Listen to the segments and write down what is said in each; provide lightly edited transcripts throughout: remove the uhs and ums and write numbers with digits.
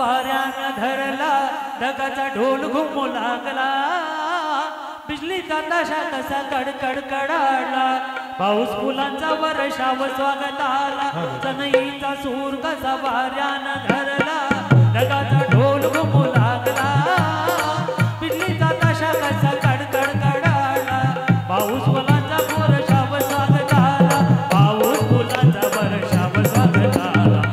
वाऱ्यानं धरला ढगाचा ढोल घुमू लागला, बिजलीचा ताशा कसा कडकड कडाडला, पाऊस फुलांचा वर्षाव स्वागत आला, सनईचा सूर कसा वाऱ्यानं धरला ढगाचा ढोल घुमू लागला, बिजलीचा ताशा कसा कडकड कडाडला, पाऊस फुलांचा वर्षाव स्वागत आला, पाऊस फुलांचा वर्षाव स्वागत आला,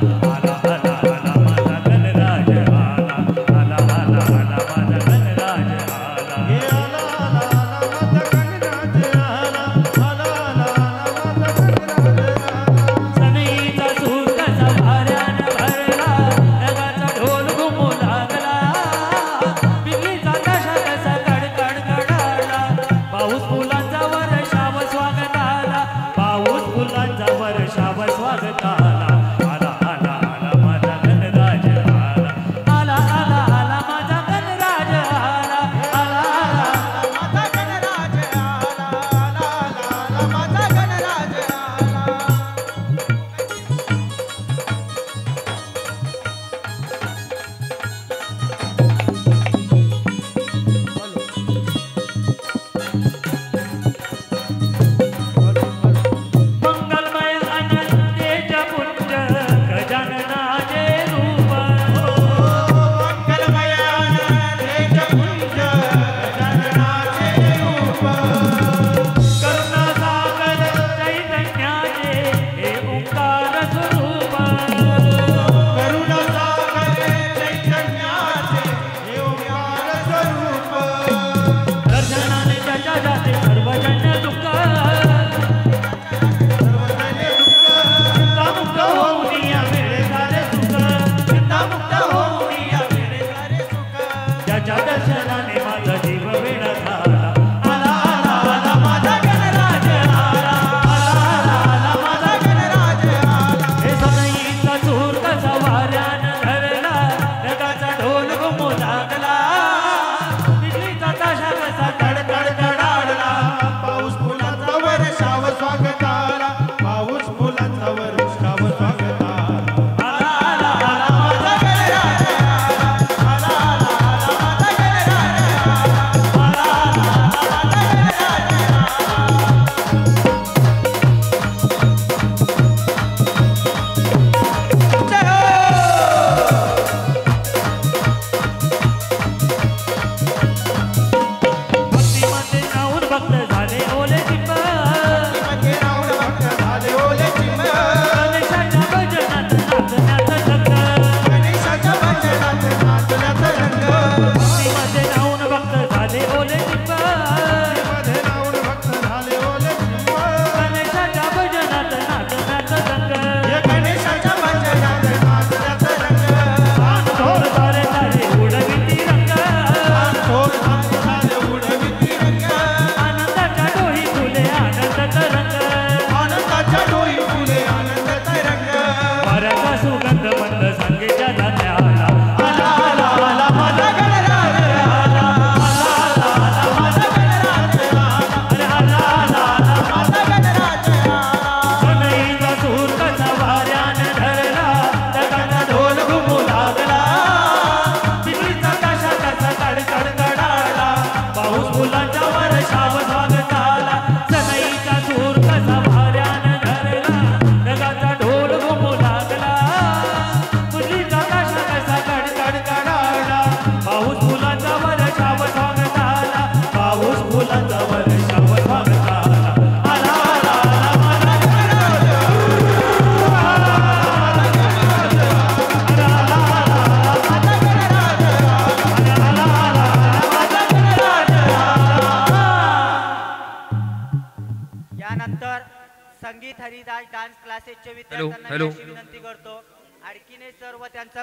संगीत हरिदास डान्स क्लासेसच्या विद्यार्थ्यांना विनंती करतो, आणखीन सर्व त्यांचा